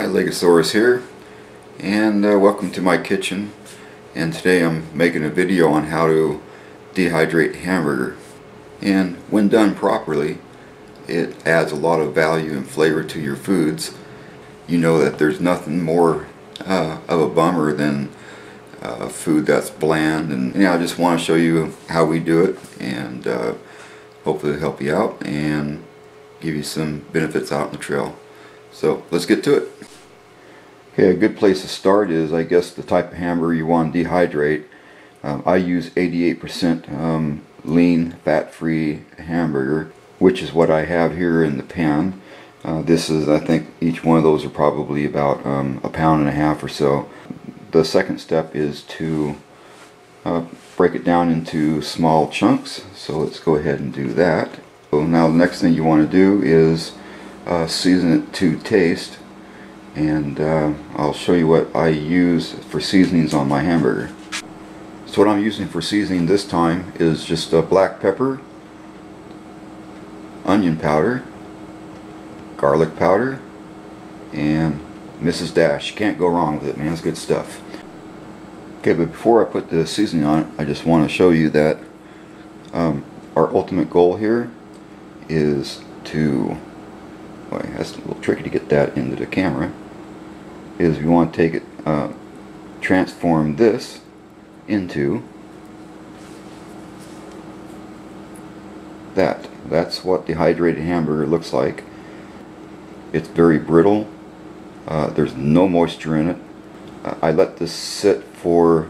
Hi, Legosaurus here, and welcome to my kitchen. And today I'm making a video on how to dehydrate hamburger. And when done properly, it adds a lot of value and flavor to your foods. You know that there's nothing more of a bummer than food that's bland. And yeah, I just want to show you how we do it, and hopefully help you out and give you some benefits out on the trail. So let's get to it. Okay, a good place to start is, I guess, the type of hamburger you want to dehydrate. I use 88% lean, fat-free hamburger, which is what I have here in the pan. This is, I think, each one of those are probably about a pound and a half or so. The second step is to break it down into small chunks. So let's go ahead and do that. So now the next thing you want to do is season it to taste, and I'll show you what I use for seasonings on my hamburger. So what I'm using for seasoning this time is just black pepper, onion powder, garlic powder, and Mrs. Dash. You can't go wrong with it, man. It's good stuff. Okay, but before I put the seasoning on it, I just want to show you that our ultimate goal here is to, well, that's a little tricky to get that into the camera, is we want to take it, transform this into that. That's what dehydrated hamburger looks like. It's very brittle. There's no moisture in it. I let this sit for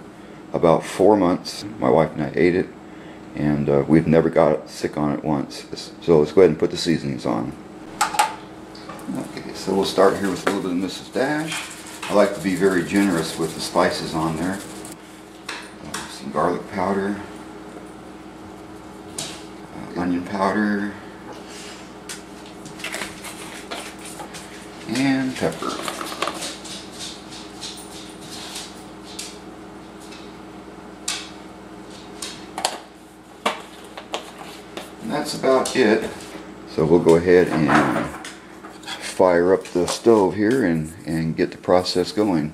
about 4 months. My wife and I ate it, and we've never got sick on it once. So let's go ahead and put the seasonings on. Okay, so we'll start here with a little bit of Mrs. Dash. I like to be very generous with the spices on there. Some garlic powder, onion powder, and pepper. And that's about it. So we'll go ahead and fire up the stove here and get the process going.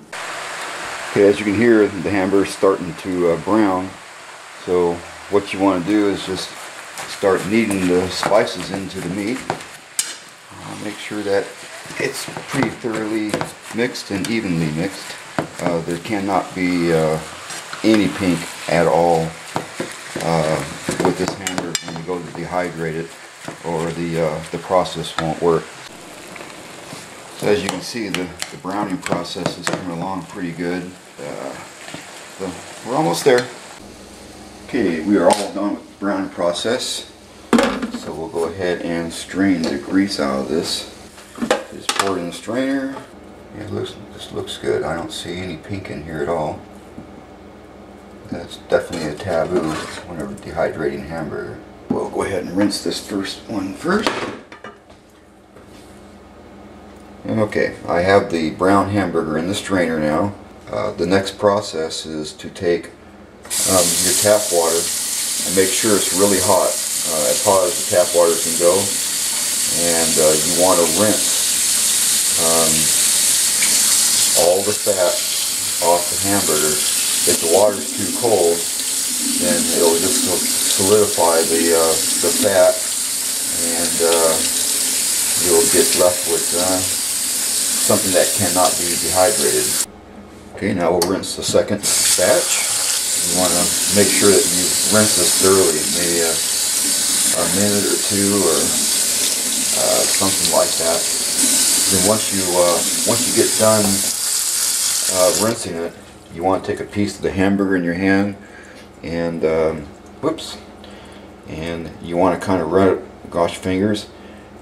Okay, as you can hear, the hamburger's starting to brown. So what you want to do is just start kneading the spices into the meat. Make sure that it's pretty thoroughly mixed and evenly mixed. There cannot be any pink at all with this hamburger when you go to dehydrate it, or the process won't work. So as you can see, the browning process is coming along pretty good. So we're almost there. Okay, we are all done with the browning process. So we'll go ahead and strain the grease out of this. Just pour it in the strainer. This looks good. I don't see any pink in here at all. That's definitely a taboo whenever dehydrating hamburger. We'll go ahead and rinse this first one first. Okay, I have the brown hamburger in the strainer now. The next process is to take your tap water and make sure it's really hot, as hot as the tap water can go. And you want to rinse all the fat off the hamburger. If the water's too cold, then it'll just solidify the fat, and you'll get left with something that cannot be dehydrated. Okay, now we'll rinse the second batch. You want to make sure that you rinse this thoroughly, maybe a minute or two, or something like that. Then once you get done rinsing it, you want to take a piece of the hamburger in your hand, and and you want to kind of run it across your fingers,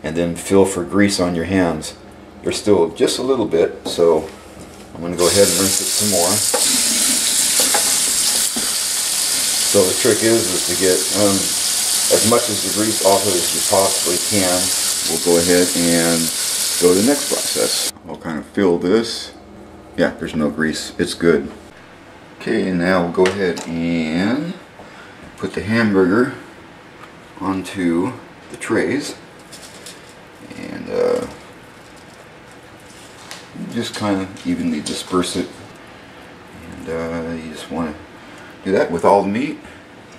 and then feel for grease on your hands. There's still just a little bit, so I'm going to go ahead and rinse it some more. So the trick is to get as much of the grease off of it as you possibly can. We'll go ahead and go to the next process. I'll kind of fill this. Yeah, there's no grease. It's good. Okay, now we'll go ahead and put the hamburger onto the trays. And just kind of evenly disperse it, and you just want to do that with all the meat,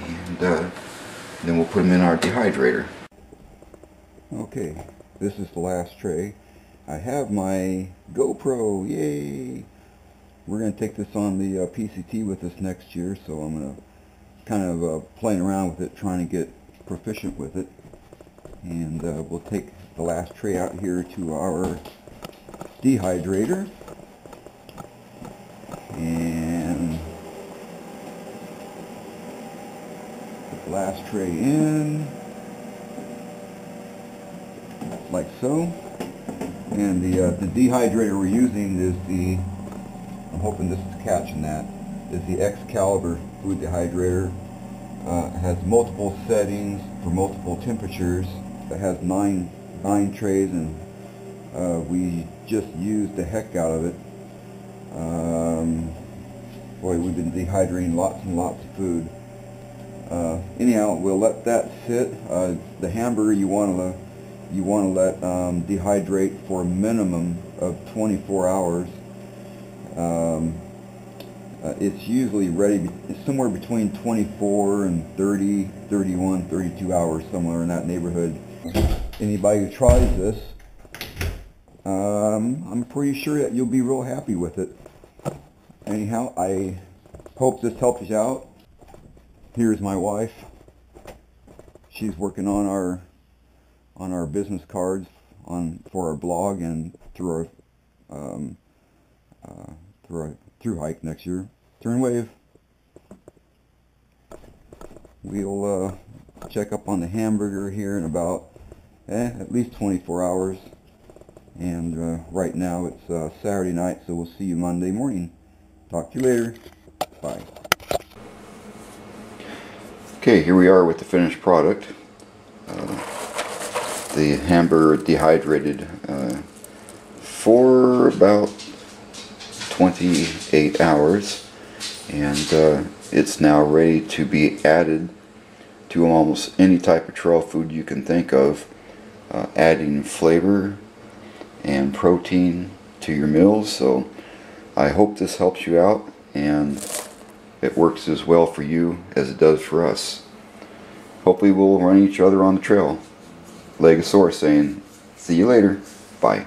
and then we'll put them in our dehydrator. Okay, this is the last tray. I have my GoPro, yay! We're going to take this on the PCT with us next year, so I'm going to kind of playing around with it, trying to get proficient with it. And we'll take the last tray out here to our dehydrator, and put the last tray in like so. And the dehydrator we're using is the, I'm hoping this is catching that, is the Excalibur food dehydrator. It has multiple settings for multiple temperatures. It has nine trays, and we just used the heck out of it. Boy, we've been dehydrating lots and lots of food. Anyhow, we'll let that sit. The hamburger you want to let dehydrate for a minimum of 24 hours. It's usually ready somewhere between 24 and 30, 31, 32 hours, somewhere in that neighborhood. Anybody who tries this, I'm pretty sure that you'll be real happy with it. Anyhow, I hope this helps you out. Here's my wife. She's working on our business cards for our blog and through our through hike next year. Turn wave. We'll check up on the hamburger here in about at least 24 hours. And right now it's Saturday night, so we'll see you Monday morning. Talk to you later. Bye. Okay, here we are with the finished product. The hamburger dehydrated for about 28 hours, and it's now ready to be added to almost any type of trail food you can think of, adding flavor and protein to your meals. So I hope this helps you out and it works as well for you as it does for us. Hopefully we'll run each other on the trail. Legosaurus saying, see you later. Bye.